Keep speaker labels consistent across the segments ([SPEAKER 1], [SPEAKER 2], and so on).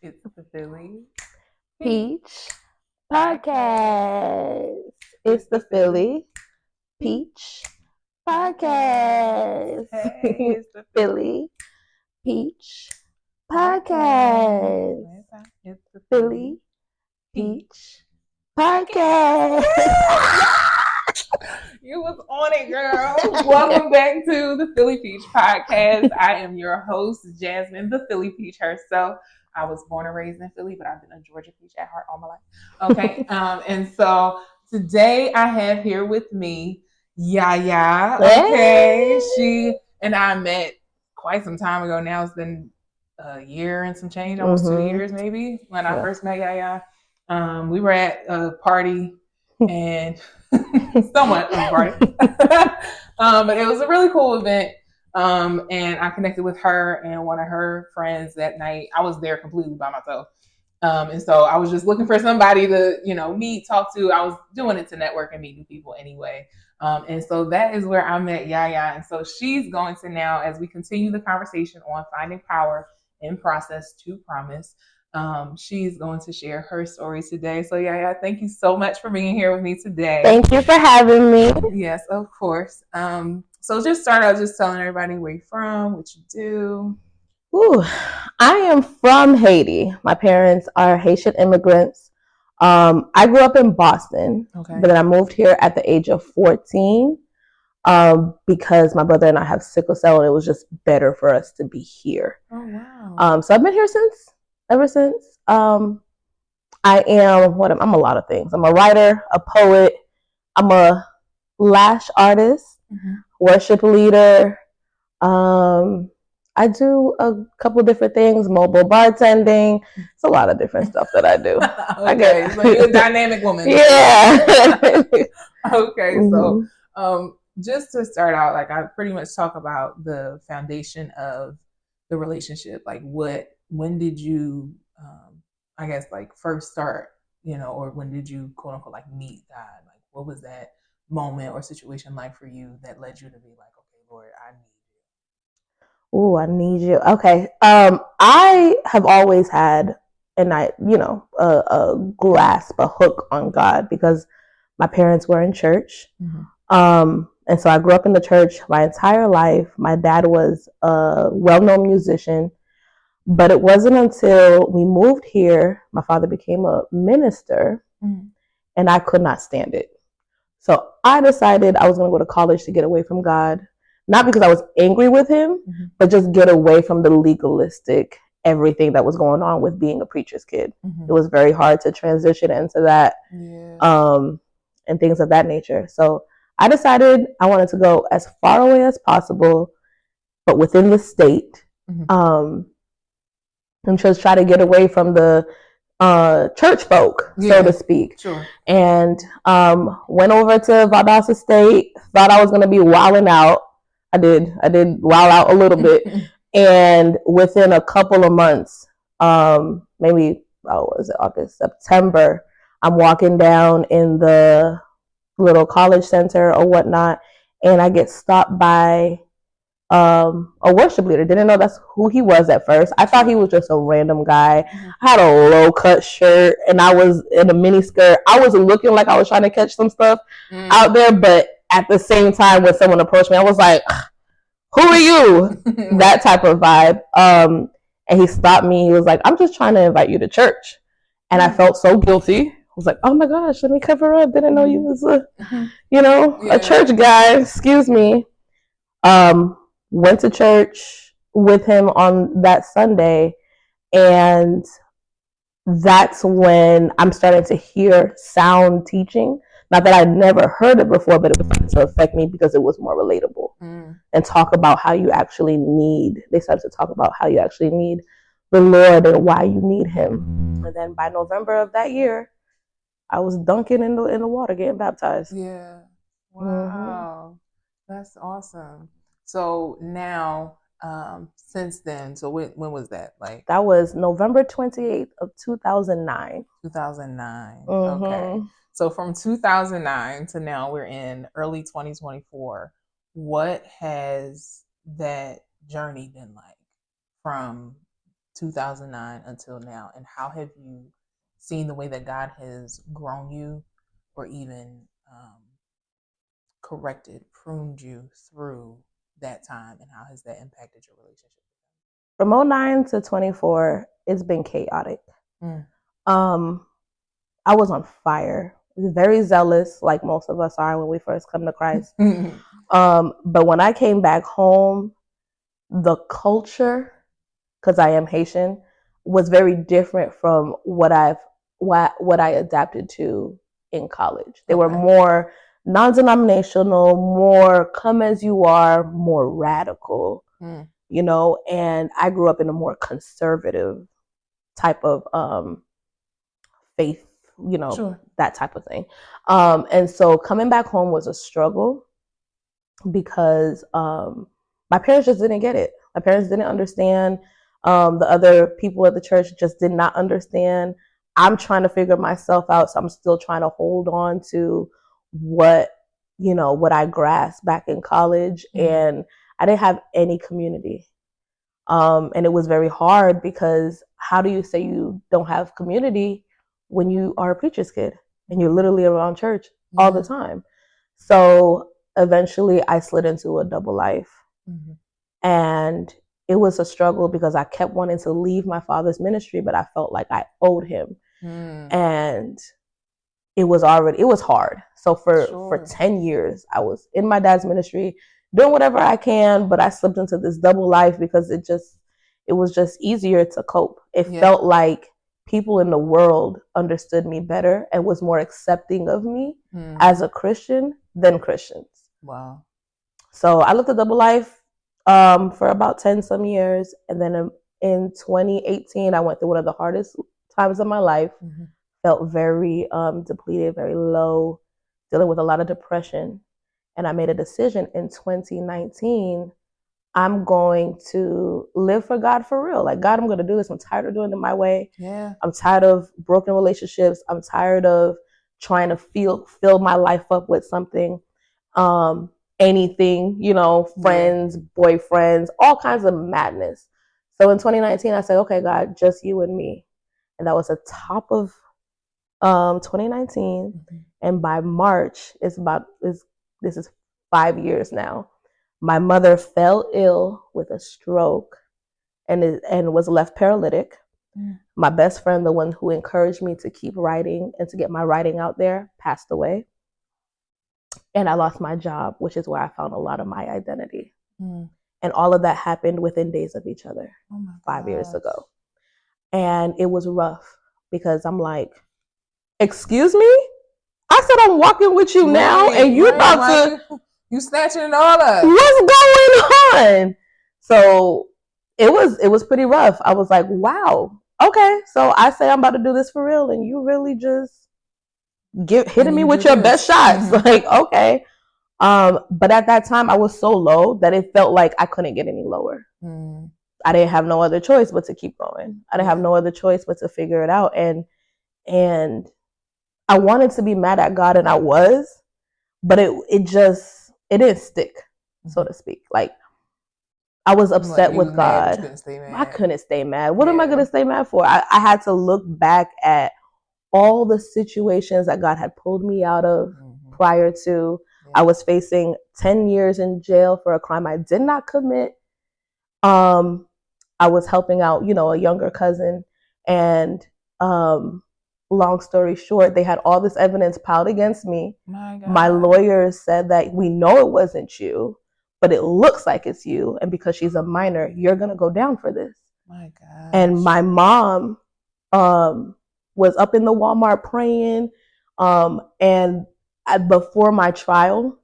[SPEAKER 1] It's the Philly
[SPEAKER 2] Peach Podcast. It's the Philly Peach Podcast.
[SPEAKER 1] Hey, it's the
[SPEAKER 2] Philly Peach Podcast.
[SPEAKER 1] It's the
[SPEAKER 2] Philly Peach Podcast.
[SPEAKER 1] You was on it, girl. Welcome back to the Philly Peach Podcast. I am your host, Jasmine, the Philly Peach herself. I was born and raised in Philly, but I've been a Georgia Peach at heart all my life. Okay, and so today I have here with me Yaya. Okay, she and I met quite some time ago now. It's been a year and some change, almost 2 years maybe, when I first met Yaya. We were at a party and somewhat of a party. But it was a really cool event. And I connected with her and one of her friends that night. I was there completely by myself. And so I was just looking for somebody to, meet, talk to. I was doing it to network and meet new people anyway. And so that is where I met Yaya. And so she's going to now, as we continue the conversation on finding power in process to promise, she's going to share her story today. So Yaya, thank you so much for being here with me today.
[SPEAKER 2] Thank you for having me.
[SPEAKER 1] Yes, of course. So just start out just telling everybody where you're from, what you do.
[SPEAKER 2] Ooh, I am from Haiti. My parents are Haitian immigrants. I grew up in Boston, but then I moved here at the age of 14 because my brother and I have sickle cell, and it was just better for us to be here.
[SPEAKER 1] Oh, wow.
[SPEAKER 2] So I've been here ever since. I'm a lot of things. I'm a writer, a poet. I'm a lash artist, worship leader. I do a couple different things, mobile bartending. It's a lot of different stuff that I do.
[SPEAKER 1] Okay, so you're a dynamic woman.
[SPEAKER 2] Yeah.
[SPEAKER 1] Okay, so just to start out, like I pretty much talk about the foundation of the relationship. Like when did you, I guess, like first start, or when did you quote unquote like meet God? Like what was that moment or situation like for you that led you to be like, okay, Lord, I need you.
[SPEAKER 2] Oh, I need you. Okay. I have always had a grasp, a hook on God because my parents were in church. And so I grew up in the church my entire life. My dad was a well-known musician, but it wasn't until we moved here, my father became a minister, and I could not stand it. So I decided I was going to go to college to get away from God. Not because I was angry with him, but just get away from the legalistic everything that was going on with being a preacher's kid. It was very hard to transition into that, and things of that nature. So I decided I wanted to go as far away as possible, but within the state, and just try to get away from the church folk, so to speak.
[SPEAKER 1] Sure.
[SPEAKER 2] And went over to Valdosta State, thought I was going to be wilding out. I did wild out a little bit. And within a couple of months, maybe, August, September, I'm walking down in the little college center or whatnot, and I get stopped by a worship leader. Didn't know that's who he was at first. I thought he was just a random guy. I had a low cut shirt and I was in a mini skirt. I was looking like I was trying to catch some stuff out there, but at the same time when someone approached me, I was like, who are you? That type of vibe. And he stopped me. He was like, I'm just trying to invite you to church. And I felt so guilty. I was like, oh my gosh, let me cover up. Didn't know you was a church guy. Excuse me. Went to church with him on that Sunday, and that's when I'm starting to hear sound teaching. Not that I'd never heard it before, but it was starting to affect me because it was more relatable. And talk about how you actually need, they started to talk about how you actually need the Lord and why you need him. And then by November of that year, I was dunking in the water, getting baptized.
[SPEAKER 1] Yeah. Wow. That's awesome. So now, since then, so when was that? Like
[SPEAKER 2] that was November 28th of 2009.
[SPEAKER 1] 2009. Okay. So from 2009 to now, we're in early 2024. What has that journey been like from 2009 until now, and how have you seen the way that God has grown you, or even corrected, pruned you through that time, and how has that impacted your relationship?
[SPEAKER 2] From 09 to 24, it's been chaotic. I was on fire, very zealous, like most of us are when we first come to Christ. But when I came back home, the culture, because I am Haitian, was very different from what I adapted to in college. They were more non-denominational, more come as you are, more radical, you know, and I grew up in a more conservative type of faith, you know, that type of thing. And so coming back home was a struggle because my parents just didn't get it. My parents didn't understand. The other people at the church just did not understand. I'm trying to figure myself out, so I'm still trying to hold on to what I grasped back in college, and I didn't have any community. And it was very hard because how do you say you don't have community when you are a preacher's kid and you're literally around church all the time? So eventually I slid into a double life. And it was a struggle because I kept wanting to leave my father's ministry, but I felt like I owed him. And it was hard. So for 10 years, I was in my dad's ministry, doing whatever I can, but I slipped into this double life because it was just easier to cope. It felt like people in the world understood me better and was more accepting of me as a Christian than Christians. Wow. So I lived a double life for about 10 some years. And then in 2018, I went through one of the hardest times of my life. Felt very depleted, very low, dealing with a lot of depression. And I made a decision in 2019, I'm going to live for God for real. Like, God, I'm going to do this. I'm tired of doing it my way. I'm tired of broken relationships. I'm tired of trying to fill my life up with something, anything, you know, friends, boyfriends, all kinds of madness. So in 2019, I said, okay, God, just you and me. And that was the top of 2019. And by March, this is 5 years now. My mother fell ill with a stroke and was left paralytic. My best friend, the one who encouraged me to keep writing and to get my writing out there, passed away. And I lost my job, which is where I found a lot of my identity. And all of that happened within days of each other 5 years ago. And it was rough because I'm like, excuse me? I said I'm walking with you now, and you about to...
[SPEAKER 1] You snatching it all up.
[SPEAKER 2] What's going on? So it was pretty rough. I was like, wow, okay. So I say I'm about to do this for real, and you really just hitting me with your best shots. Like, okay. But at that time, I was so low that it felt like I couldn't get any lower. I didn't have no other choice but to keep going. I didn't have no other choice but to figure it out. And I wanted to be mad at God, and I was, but it didn't stick, so to speak. Like, I was upset with God. I couldn't stay mad. What am I going to stay mad for? I had to look back at all the situations that God had pulled me out of prior to. I was facing 10 years in jail for a crime I did not commit. I was helping out, a younger cousin, and long story short, they had all this evidence piled against me. My lawyers said that we know it wasn't you, but it looks like it's you. And because she's a minor, you're going to go down for this. And my mom was up in the Walmart praying. And before my trial,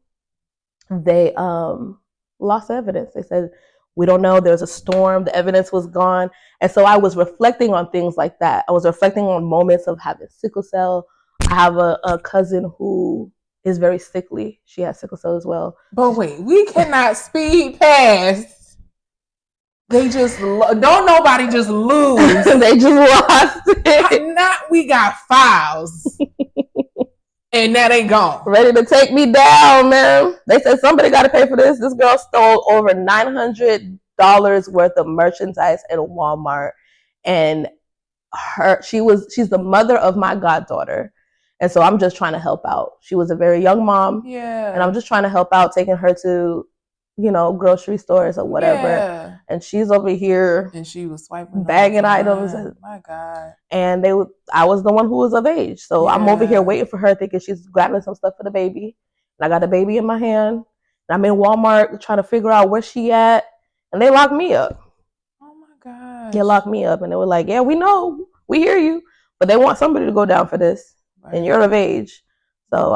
[SPEAKER 2] they lost evidence. They said, we don't know. There's a storm. The evidence was gone. And so I was reflecting on things like that. I was reflecting on moments of having sickle cell. I have a cousin who is very sickly. She has sickle cell as well.
[SPEAKER 1] But wait, we cannot speed past. They just don't nobody just lose.
[SPEAKER 2] They just lost it.
[SPEAKER 1] Not we got files. And that ain't gone.
[SPEAKER 2] Ready to take me down, man. They said somebody got to pay for this. This girl stole over $900 worth of merchandise at Walmart. and she's the mother of my goddaughter. And so I'm just trying to help out. She was a very young mom.
[SPEAKER 1] Yeah.
[SPEAKER 2] And I'm just trying to help out, taking her to, grocery stores or whatever.
[SPEAKER 1] Yeah.
[SPEAKER 2] And she's over here.
[SPEAKER 1] And she was swiping
[SPEAKER 2] bagging items.
[SPEAKER 1] My God.
[SPEAKER 2] And I was the one who was of age. So I'm over here waiting for her, thinking she's grabbing some stuff for the baby. And I got the baby in my hand. And I'm in Walmart trying to figure out where she at. And they locked me up.
[SPEAKER 1] Oh my God.
[SPEAKER 2] They locked me up. And they were like, yeah, we know. We hear you. But they want somebody to go down for this. Right. And you're of age. So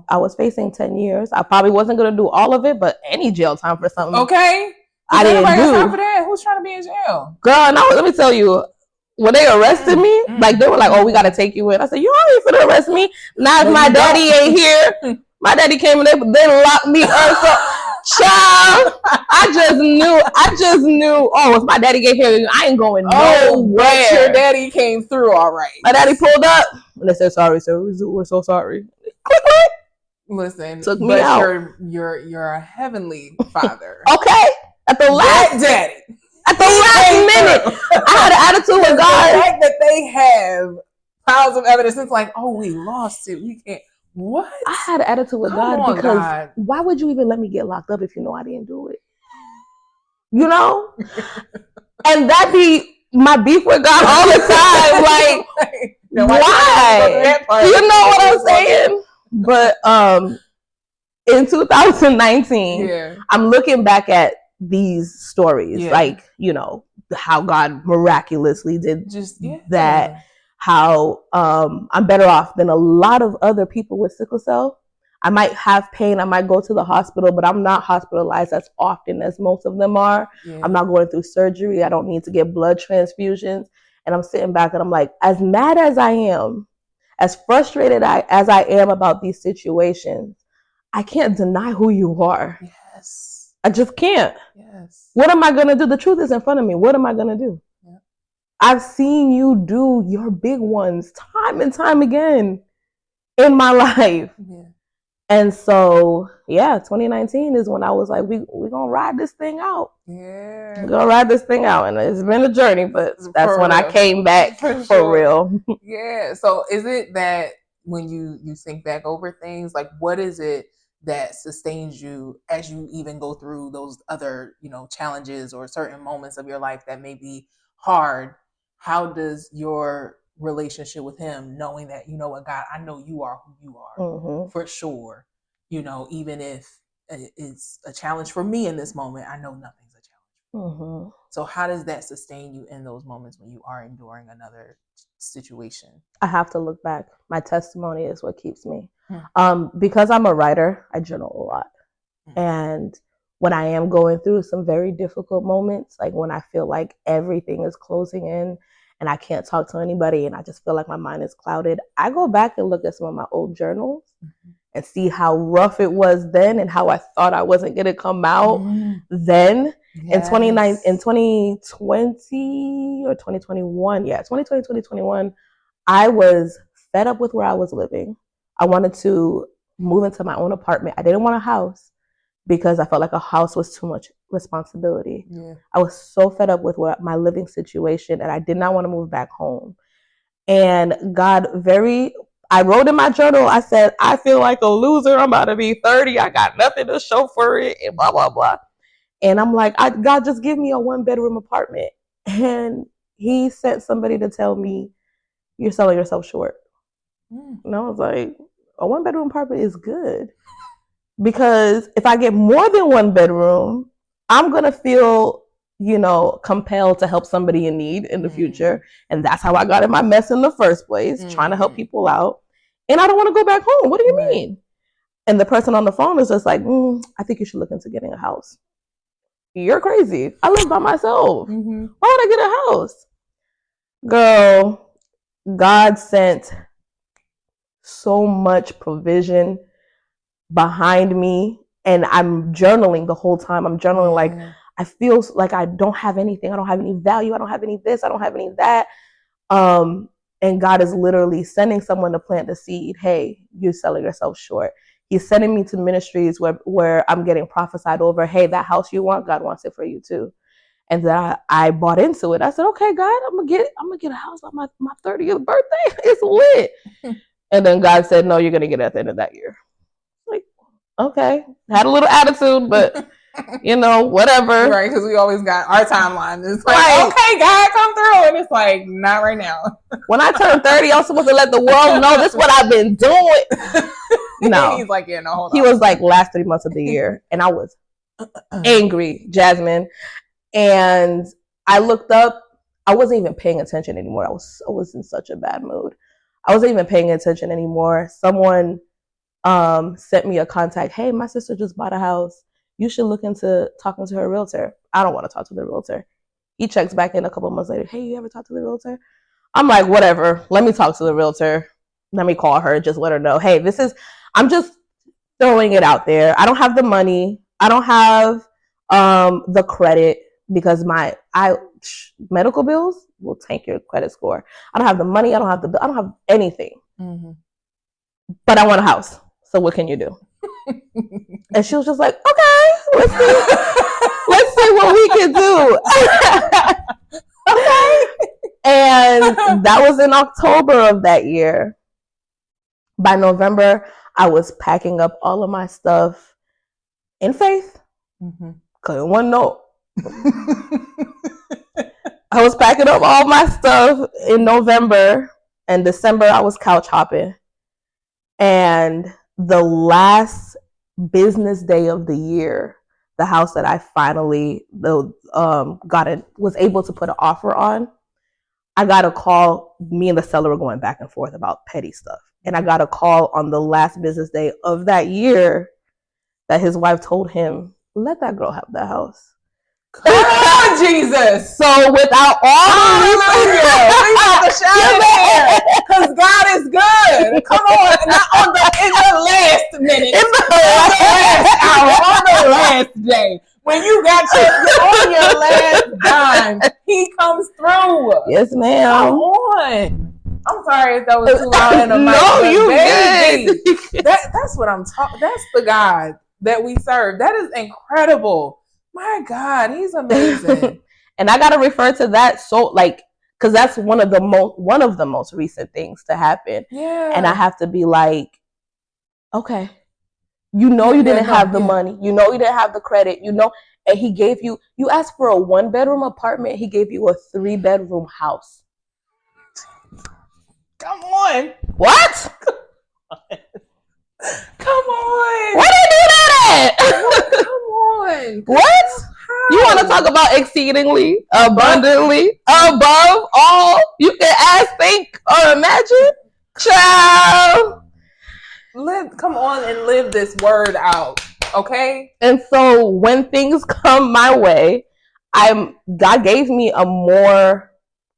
[SPEAKER 2] I was facing 10 years. I probably wasn't going to do all of it, but any jail time for something.
[SPEAKER 1] Okay.
[SPEAKER 2] I didn't do.
[SPEAKER 1] Time for that? Who's trying to be in jail?
[SPEAKER 2] Girl, no, let me tell you. When they arrested me, like they were like, "Oh, we got to take you in." I said, "You ain't finna arrest me. Now if my daddy ain't here, my daddy came and they locked me up." So, child, I just knew. Oh, if my daddy get here, I ain't going nowhere.
[SPEAKER 1] But your daddy came through, all right.
[SPEAKER 2] My daddy pulled up and they said, "Sorry, sir, we're so sorry." Quick.
[SPEAKER 1] Listen,
[SPEAKER 2] took me out.
[SPEAKER 1] You're a heavenly father.
[SPEAKER 2] Okay, at the last
[SPEAKER 1] daddy.
[SPEAKER 2] At the last minute, I had an attitude with God.
[SPEAKER 1] The fact that they have piles of evidence, it's like, oh, we lost it. We can't. What?
[SPEAKER 2] I had an attitude with God because why would you even let me get locked up if you know I didn't do it? You know? And that be my beef with God all the time. Like, why? You know what I'm saying? But in 2019, I'm looking back at these stories, like, how God miraculously did that, how I'm better off than a lot of other people with sickle cell. I might have pain, I might go to the hospital, but I'm not hospitalized as often as most of them are. I'm not going through surgery. I don't need to get blood transfusions. And I'm sitting back and I'm like, as mad as I am, as frustrated as I am about these situations, I can't deny who you are.
[SPEAKER 1] Yes.
[SPEAKER 2] I just can't.
[SPEAKER 1] Yes.
[SPEAKER 2] What am I going to do? The truth is in front of me. What am I going to do? Yeah. I've seen you do your big ones time and time again in my life. Yeah. And so, 2019 is when I was like, we're going to ride this thing out. Yeah. We're going to ride this thing out. And it's been a journey, but that's when I came back for real.
[SPEAKER 1] Yeah. So is it that when you think back over things, like what is it that sustains you as you even go through those other, challenges or certain moments of your life that may be hard? How does your relationship with him, knowing that, you know what, God, I know you are who you are for sure, even if it's a challenge for me in this moment, I know nothing's a challenge. So how does that sustain you in those moments when you are enduring another situation?
[SPEAKER 2] I have to look back. My testimony is what keeps me. Because I'm a writer, I journal a lot. And when I am going through some very difficult moments, like when I feel like everything is closing in and I can't talk to anybody and I just feel like my mind is clouded, I go back and look at some of my old journals and see how rough it was then and how I thought I wasn't going to come out then. In 2020 or 2021, 2020, 2021, I was fed up with where I was living. I wanted to move into my own apartment. I didn't want a house because I felt like a house was too much responsibility. Yeah. I was so fed up with my living situation and I did not want to move back home. And I wrote in my journal, I said, I feel like a loser. I'm about to be 30. I got nothing to show for it and blah, blah, blah. And I'm like, God, just give me a 1-bedroom apartment. And he sent somebody to tell me, you're selling yourself short. And I was like, a 1-bedroom apartment is good. Because if I get more than 1 bedroom, I'm going to feel, compelled to help somebody in need in the future. And that's how I got in my mess in the first place, trying to help people out. And I don't want to go back home. What do you mean? And the person on the phone is just like, I think you should look into getting a house. You're crazy. I live by myself. Why would I get a house? Girl, God sent so much provision behind me. And I'm journaling the whole time. I'm journaling like, I feel like I don't have anything. I don't have any value. I don't have any this. I don't have any that. And God is literally sending someone to plant the seed. Hey, you're selling yourself short. He's sending me to ministries where I'm getting prophesied over. Hey, that house you want, God wants it for you too. And then I bought into it. I said, okay, God, I'm gonna get a house on my 30th birthday. It's lit. And then God said, no, you're gonna get it at the end of that year. Like, okay. Had a little attitude, but whatever.
[SPEAKER 1] Right, because we always got our timeline. It's like, okay, God, come through. And it's like, not right now.
[SPEAKER 2] When I turned 30, I was supposed to let the world know this is what I've been doing. No.
[SPEAKER 1] He's like, yeah, no, hold on.
[SPEAKER 2] He was like, last 3 months of the year. And I was angry, Jasmine. And I looked up. I wasn't even paying attention anymore. I was in such a bad mood. I wasn't even paying attention anymore. Someone sent me a contact. Hey, my sister just bought a house. You should look into talking to her realtor. I don't want to talk to the realtor. He checks back in a couple months later. Hey, you ever talk to the realtor? I'm like, whatever. Let me talk to the realtor. Let me call her. Just let her know. Hey, I'm just throwing it out there. I don't have the money. I don't have the credit because my medical bills will tank your credit score. I don't have the money. I don't have anything. Mm-hmm. But I want a house. So what can you do? And she was just like, okay, let's see what we can do. Okay. And that was in October of that year. By November, I was packing up all of my stuff in faith. Mm-hmm. Couldn't one note. I was packing up all my stuff in November, and December I was couch hopping. And the last business day of the year, the house that I finally was able to put an offer on, I got a call. Me and the seller were going back and forth about petty stuff. And I got a call on the last business day of that year that his wife told him, let that girl have that house.
[SPEAKER 1] Come on, Jesus.
[SPEAKER 2] So without all the
[SPEAKER 1] because God is good. Come on, not in the last minute, in the last hour, on the last day. When you got on your last dime, He comes through.
[SPEAKER 2] Yes, ma'am.
[SPEAKER 1] Come on. I'm sorry if that was too loud in the mic.
[SPEAKER 2] No, you good.
[SPEAKER 1] That's what I'm talking. That's the God that we serve. That is incredible. My God, He's amazing.
[SPEAKER 2] And I gotta refer to that because that's one of the most recent things to happen.
[SPEAKER 1] Yeah.
[SPEAKER 2] And I have to be like, okay, you didn't have the money, you didn't have the credit, and He gave you asked for a 1-bedroom apartment, He gave you a 3-bedroom house.
[SPEAKER 1] Come on.
[SPEAKER 2] What?
[SPEAKER 1] Come on.
[SPEAKER 2] Where did you do that at?
[SPEAKER 1] Come on.
[SPEAKER 2] What? How? You want to talk about exceedingly, abundantly, above all you can ask, think, or imagine? Child.
[SPEAKER 1] Come on and live this word out, okay?
[SPEAKER 2] And so when things come my way, God gave me a more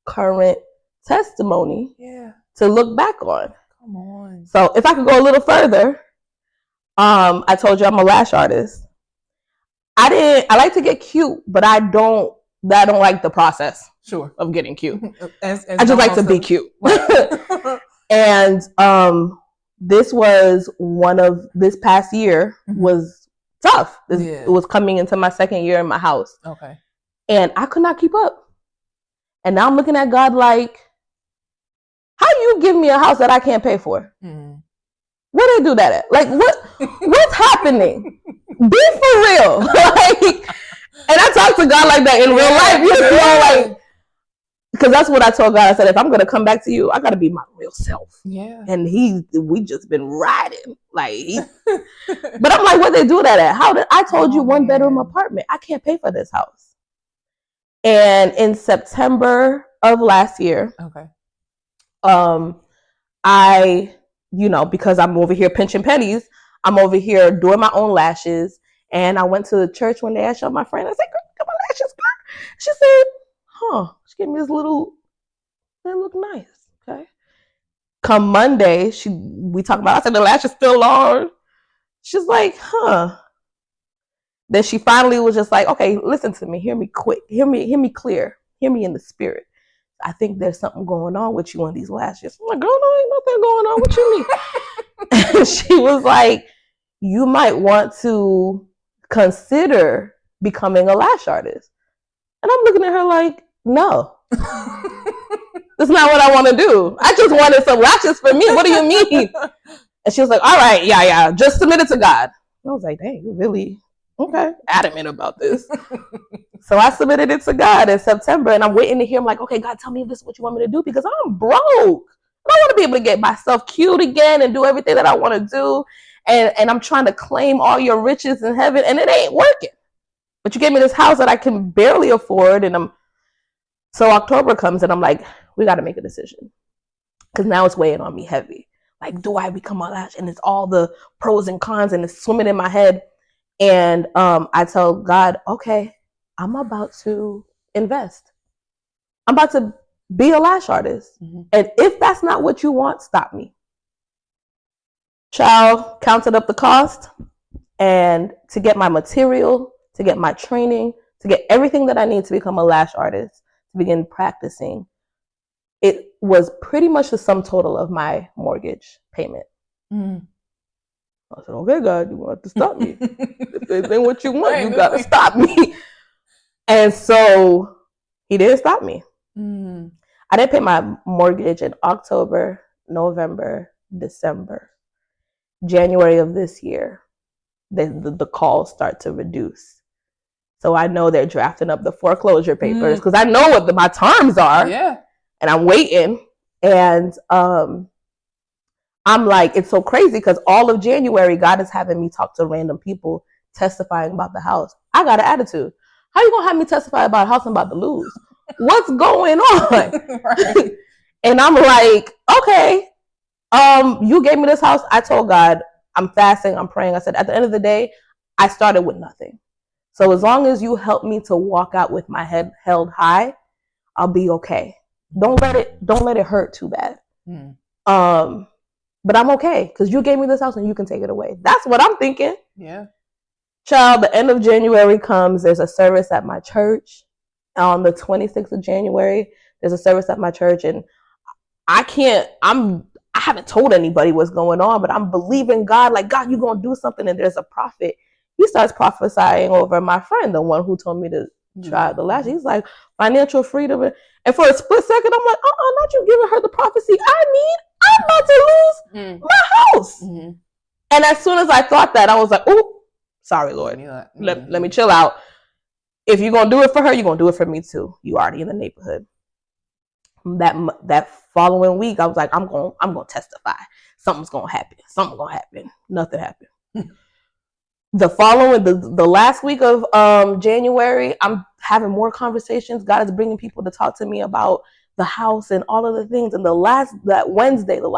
[SPEAKER 2] current testimony to look back on.
[SPEAKER 1] Come on.
[SPEAKER 2] So if I could go a little further, I told you I'm a lash artist. I like to get cute, but I don't like the process of getting cute. I just like to be cute. And this past year was tough. It was coming into my second year in my house.
[SPEAKER 1] Okay.
[SPEAKER 2] And I could not keep up. And now I'm looking at God like, how you give me a house that I can't pay for? Mm-hmm. Where they do that at? Like, what's happening? Be for real. And I talk to God like that in real life. Because that's what I told God. I said, if I'm going to come back to you, I got to be my real self.
[SPEAKER 1] Yeah.
[SPEAKER 2] And we just been riding. But I'm like, where they do that at? I told you 1-bedroom apartment. I can't pay for this house. And in September of last year,
[SPEAKER 1] okay.
[SPEAKER 2] I, because I'm over here pinching pennies, I'm over here doing my own lashes. And I went to the church one day. I showed my friend. I said, girl, look at my lashes, girl. She said, she gave me this little, they look nice. Okay. Come Monday, we talked about, I said, the lashes still long. She's like, Then she finally was just like, okay, listen to me. Hear me quick. Hear me clear. Hear me in the spirit. I think there's something going on with you on these lashes. I'm like, girl, no, ain't nothing going on. What you mean? And she was like, you might want to consider becoming a lash artist. And I'm looking at her like, no. That's not what I want to do. I just wanted some lashes for me. What do you mean? And she was like, all right, yeah, just submit it to God. And I was like, dang, you really, okay, adamant about this. So I submitted it to God in September, and I'm waiting to hear him like, okay, God, tell me if this is what you want me to do, because I'm broke. I want to be able to get myself cute again and do everything that I want to do. And I'm trying to claim all your riches in heaven, and it ain't working. But you gave me this house that I can barely afford, and so October comes, and I'm like, we got to make a decision, because now it's weighing on me heavy. Like, do I become a lash? And it's all the pros and cons, and it's swimming in my head. And I tell God, okay, I'm about to invest. I'm about to be a lash artist. Mm-hmm. And if that's not what you want, stop me. Child, counted up the cost, and to get my material, to get my training, to get everything that I need to become a lash artist, to begin practicing, it was pretty much the sum total of my mortgage payment. Mm. I said, okay, God, you want to stop me. If this ain't what you want, you got to stop me. And so he didn't stop me. Mm. I didn't pay my mortgage in October, November, December. January of this year, the calls start to reduce. So I know they're drafting up the foreclosure papers, because I know what my terms are. Yeah. And I'm waiting. And I'm like, it's so crazy, because all of January, God is having me talk to random people testifying about the house. I got an attitude. How you going to have me testify about a house I'm about to lose? What's going on? Right. And I'm like, okay, you gave me this house. I told God, I'm fasting, I'm praying. I said, at the end of the day, I started with nothing. So as long as you help me to walk out with my head held high, I'll be okay. Don't let it hurt too bad. But I'm okay, because you gave me this house and you can take it away. That's what I'm thinking. Yeah. Child, the end of January comes. There's a service at my church. On the 26th of January, there's a service at my church, and I haven't told anybody what's going on, but I'm believing God, like, God, you're going to do something. And there's a prophet. He starts prophesying over my friend, the one who told me to try the lash. He's like, financial freedom. And for a split second, I'm like, not you giving her the prophecy I need. I'm about to lose my house. Mm-hmm. And as soon as I thought that, I was like, oh, sorry, Lord. Let me chill out. If you're going to do it for her, you're going to do it for me too. You already in the neighborhood. That following week, I was like, I'm going to testify. Something's going to happen. Something's going to happen. Nothing happened. The last week of January, I'm having more conversations. God is bringing people to talk to me about the house and all of the things. And that Wednesday, the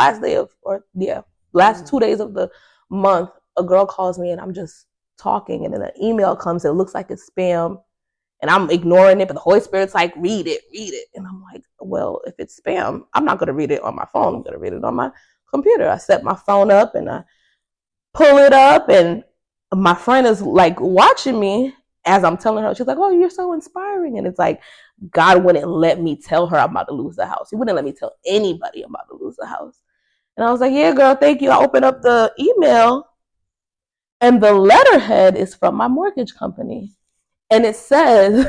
[SPEAKER 2] last 2 days of the month, a girl calls me, and I'm just talking, and then an email comes. It looks like it's spam, and I'm ignoring it, but the Holy Spirit's like, read it. And I'm like, well, if it's spam, I'm not going to read it on my phone. I'm going to read it on my computer. I set my phone up, and I pull it up, and my friend is like watching me as I'm telling her. She's like, oh, you're so inspiring. And it's like, God wouldn't let me tell her I'm about to lose the house. He wouldn't let me tell anybody I'm about to lose the house. And I was like, yeah, girl, thank you. I opened up the email, and the letterhead is from my mortgage company. And it says,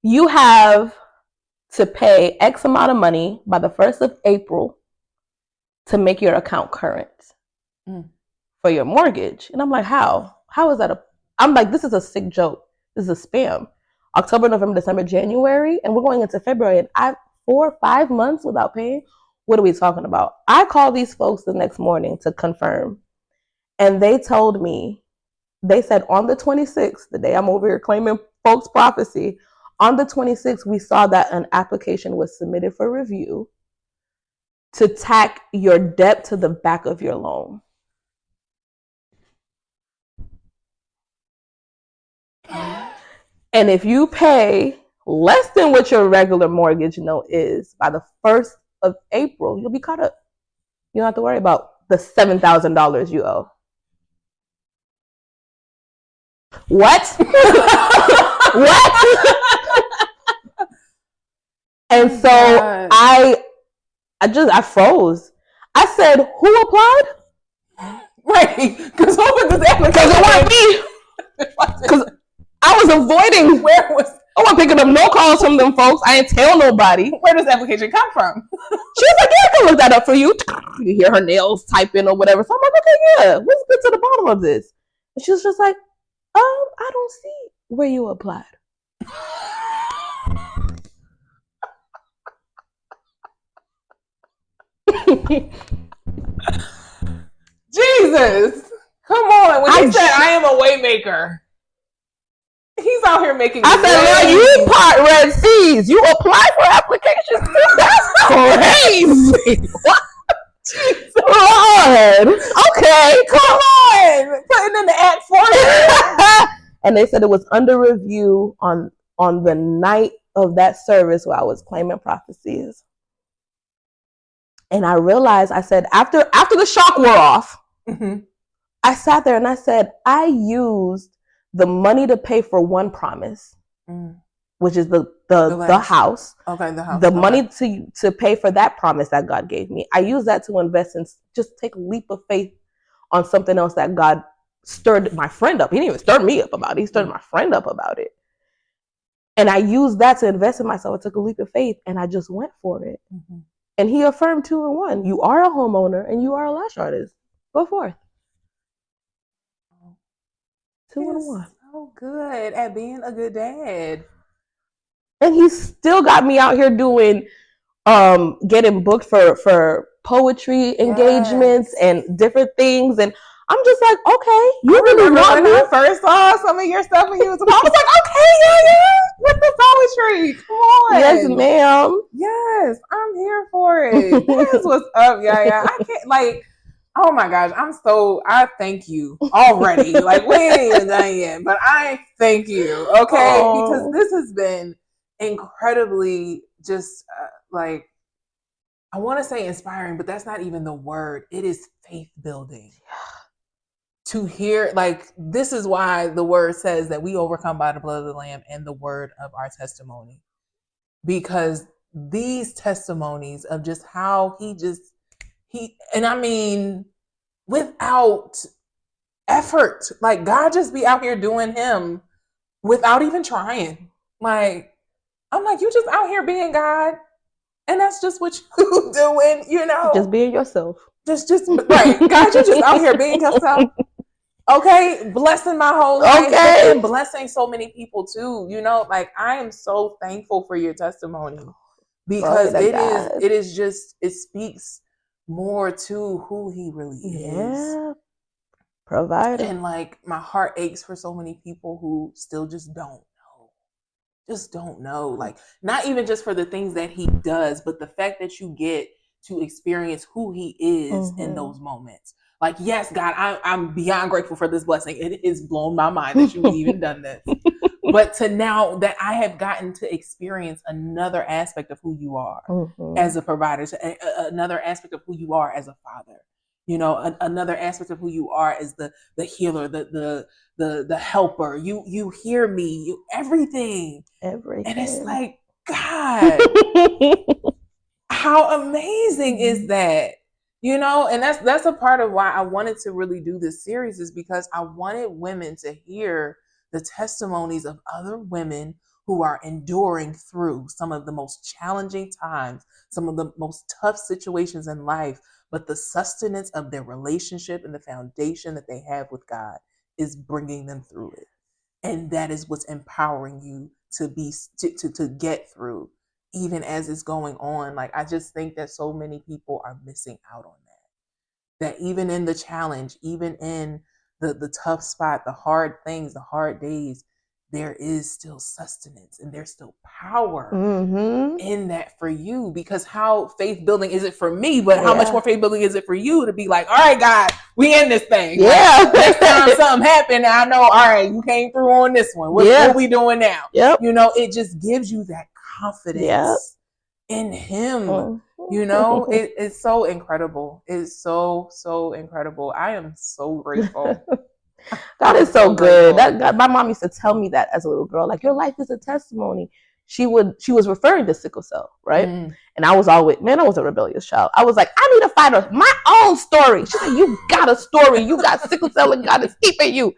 [SPEAKER 2] you have to pay X amount of money by the 1st of April to make your account current for your mortgage. And I'm like, how? How is that I'm like, this is a sick joke. This is a spam. October, November, December, January, and we're going into February, and 4 or 5 months without paying. What are we talking about? I called these folks the next morning to confirm, and they told me, they said on the 26th, the day I'm over here claiming folks' prophecy, on the 26th, we saw that an application was submitted for review to tack your debt to the back of your loan. And if you pay less than what your regular mortgage note is by the 1st of April, you'll be caught up. You don't have to worry about the $7,000 you owe. What? What? And so I froze. I said, who applied?
[SPEAKER 1] Right. Because who put this application?
[SPEAKER 2] Because it wasn't me. I was avoiding. I wasn't picking up no calls from them folks. I didn't tell nobody.
[SPEAKER 1] Where does the application come from?
[SPEAKER 2] She was like, yeah, I can look that up for you. You hear her nails typing or whatever. So I'm like, okay, yeah, let's get to the bottom of this. And she was just like, I don't see where you applied.
[SPEAKER 1] Jesus, come on. When he said, I am a way maker, he's out here making.
[SPEAKER 2] I said, well, you part Red Seas. You apply for applications too. That's crazy. What? Lord. Okay, come on.
[SPEAKER 1] Putting in the Ep.4.
[SPEAKER 2] And they said it was under review on the night of that service where I was claiming prophecies. And I realized, I said, after the shock wore off, I sat there and I said, I used the money to pay for one promise, which is the house.
[SPEAKER 1] Okay, the house.
[SPEAKER 2] The money to pay for that promise that God gave me. I used that to invest in, just take a leap of faith on something else that God stirred my friend up. He didn't even stir me up about it. He stirred my friend up about it. And I used that to invest in myself. I took a leap of faith and I just went for it. And he affirmed 2 in 1. You are a homeowner and you are a lash artist. Go forth. 2 in 1.
[SPEAKER 1] So good at being a good dad.
[SPEAKER 2] And he still got me out here doing, getting booked for poetry engagements and different things. And I'm just like, okay, you really want me.
[SPEAKER 1] When I first saw some of your stuff when you was, I was like, okay, yeah, with the poetry. Come on.
[SPEAKER 2] Yes, ma'am.
[SPEAKER 1] Yes, I'm here for it. That's what's up, Yaya. I can't, oh my gosh, I thank you already. We ain't even done yet, but I thank you, okay? Because this has been incredibly just I want to say inspiring, but that's not even the word. It is faith building. To hear, this is why the word says that we overcome by the blood of the Lamb and the word of our testimony. Because these testimonies of just how and I mean, without effort, God just be out here doing him without even trying. I'm like, you just out here being God. And that's just what you doing,
[SPEAKER 2] Just being yourself.
[SPEAKER 1] Just right. God, you just out here being yourself. Okay, blessing my whole life and blessing so many people too. I am so thankful for your testimony because it speaks more to who he really is.
[SPEAKER 2] Yeah. Provider.
[SPEAKER 1] And my heart aches for so many people who still just don't know. Just don't know. Not even just for the things that he does, but the fact that you get to experience who he is in those moments. Yes, God, I'm beyond grateful for this blessing. It has blown my mind that you've even done this. But to now that I have gotten to experience another aspect of who you are as a provider, another aspect of who you are as a father, another aspect of who you are as the healer, the helper. You hear me, everything. And it's God, how amazing is that? And that's a part of why I wanted to really do this series, is because I wanted women to hear the testimonies of other women who are enduring through some of the most challenging times, some of the most tough situations in life, but the sustenance of their relationship and the foundation that they have with God is bringing them through it. And that is what's empowering you to get through, even as it's going on. I just think that so many people are missing out on that even in the challenge, even in the tough spot, the hard things, the hard days, there is still sustenance and there's still power in that for you. Because how faith building is it for me, but how much more faith building is it for you to be all right, God, we in this thing.
[SPEAKER 2] Yeah.
[SPEAKER 1] Next time something happened, I know, all right, you came through on this one. What we doing now?
[SPEAKER 2] Yep.
[SPEAKER 1] It just gives you that confidence in him. It's so incredible. It's so incredible. I am so grateful.
[SPEAKER 2] God is so good. My mom used to tell me that as a little girl, your life is a testimony. She was referring to sickle cell, right? And I was always, I was a rebellious child. I was like, I need to find my own story. She's like, you got a story. You got sickle cell and God is keeping you.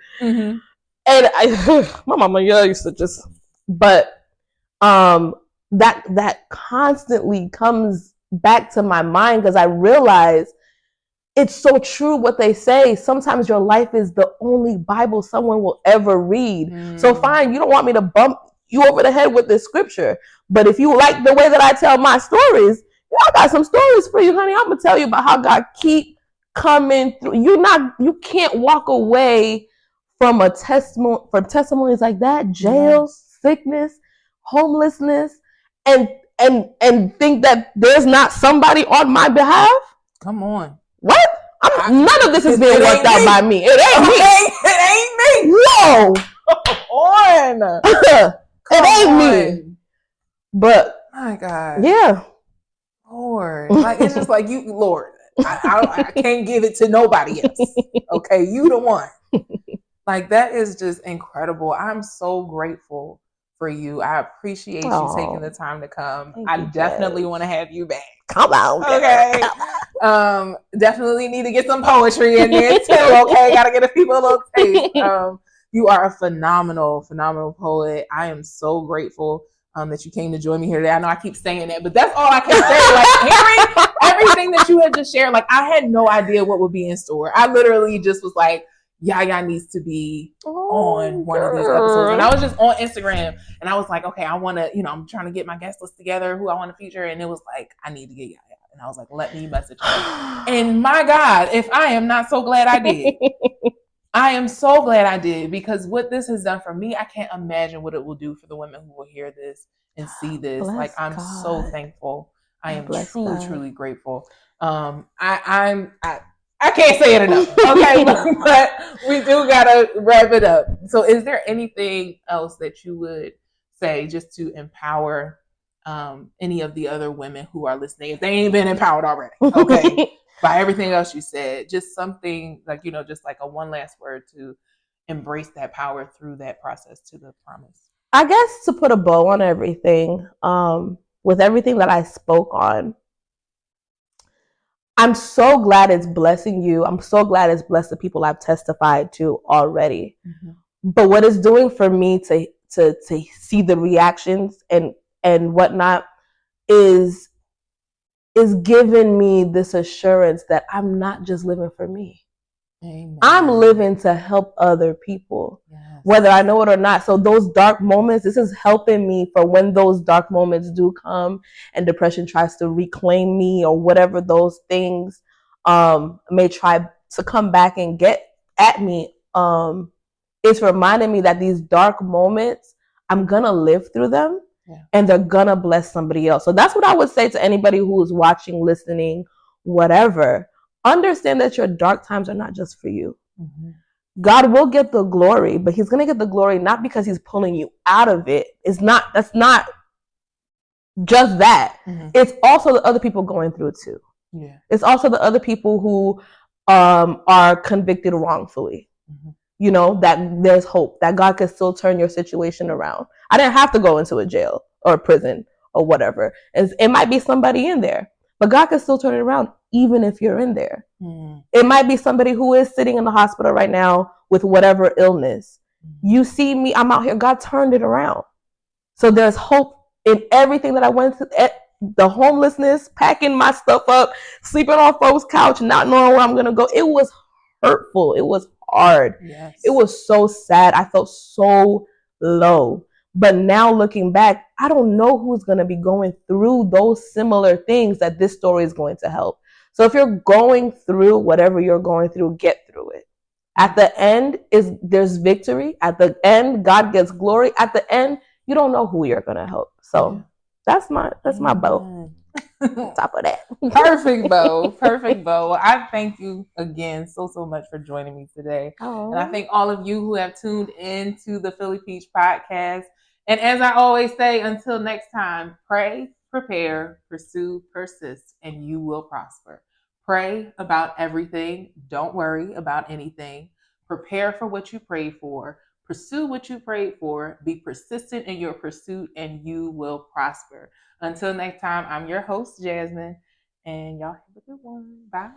[SPEAKER 2] And my mama used to just, but that constantly comes back to my mind because I realize it's so true what they say. Sometimes your life is the only Bible someone will ever read. So fine, you don't want me to bump you over the head with this scripture, but if you like the way that I tell my stories, I got some stories for you, honey. I'm gonna tell you about how God keep coming through. You can't walk away from testimonies like that, jails, sickness, homelessness, and think that there's not somebody on my behalf.
[SPEAKER 1] Come on.
[SPEAKER 2] What? None of this is being worked out by me. It ain't me.
[SPEAKER 1] It ain't me.
[SPEAKER 2] No.
[SPEAKER 1] Come on.
[SPEAKER 2] It ain't me. But
[SPEAKER 1] my God.
[SPEAKER 2] Yeah.
[SPEAKER 1] Lord. Like it's just like you, Lord. I can't give it to nobody else. Okay, you the one. Like that is just incredible. I'm so grateful for you. I appreciate you taking the time to come. I definitely want to have you back.
[SPEAKER 2] Come on.
[SPEAKER 1] Okay. Definitely need to get some poetry in there too. Okay. Gotta get people a little taste. You are a phenomenal poet. I am so grateful that you came to join me here today. I know I keep saying that, but that's all I can say. Like hearing everything that you had just shared, like I had no idea what would be in store. I literally just was like, Yaya needs to be on one of these episodes. And I was just on Instagram and I was like, okay, I want to, I'm trying to get my guest list together, who I want to feature. And it was like, I need to get Yaya. And I was like, let me message her. And my God, if I am not so glad I did. I am so glad I did, because what this has done for me, I can't imagine what it will do for the women who will hear this and see this.
[SPEAKER 2] Bless
[SPEAKER 1] like, I'm
[SPEAKER 2] God.
[SPEAKER 1] So thankful. I am truly grateful. I can't say it enough. Okay, but we do gotta wrap it up. So is there anything else that you would say just to empower any of the other women who are listening, if they ain't been empowered already? Okay. By everything else you said, just something like, just like a one last word to embrace that power through that process to the promise.
[SPEAKER 2] I guess to put a bow on everything, with everything that I spoke on, I'm so glad it's blessing you. I'm so glad it's blessed the people I've testified to already. Mm-hmm. But what it's doing for me to see the reactions and whatnot is giving me this assurance that I'm not just living for me. Amen. I'm living to help other people, yes, whether I know it or not. So those dark moments, this is helping me for when those dark moments do come and depression tries to reclaim me or whatever those things may try to come back and get at me. It's reminding me that these dark moments, I'm going to live through them. Yeah. And they're gonna bless somebody else. So that's what I would say to anybody who's watching, listening, whatever. Understand that your dark times are not just for you. Mm-hmm. God will get the glory, but he's gonna get the glory not because he's pulling you out of it. That's not just that. Mm-hmm. It's also the other people going through it too. Yeah. It's also the other people who are convicted wrongfully. Mm-hmm. That there's hope, that God can still turn your situation around. I didn't have to go into a jail or a prison or whatever. It might be somebody in there, but God can still turn it around even if you're in there. Mm. It might be somebody who is sitting in the hospital right now with whatever illness. You see me, I'm out here, God turned it around. So there's hope in everything that I went through. The homelessness, packing my stuff up, sleeping on folks' couch, not knowing where I'm going to go. It was hurtful. It was hard. Yes. It was so sad. I felt so low. But now looking back, I don't know who's going to be going through those similar things that this story is going to help. So if you're going through whatever you're going through, get through it. At the end there's victory. At the end, God gets glory. At the end, you don't know who you're going to help. So that's my bow. Top of that.
[SPEAKER 1] Perfect bow. I thank you again so much for joining me today. Oh. And I thank all of you who have tuned in to the Philly Peach podcast. And as I always say, until next time, pray, prepare, pursue, persist, and you will prosper. Pray about everything. Don't worry about anything. Prepare for what you pray for. Pursue what you prayed for. Be persistent in your pursuit, and you will prosper. Until next time, I'm your host, Jasmine, and y'all have a good one. Bye.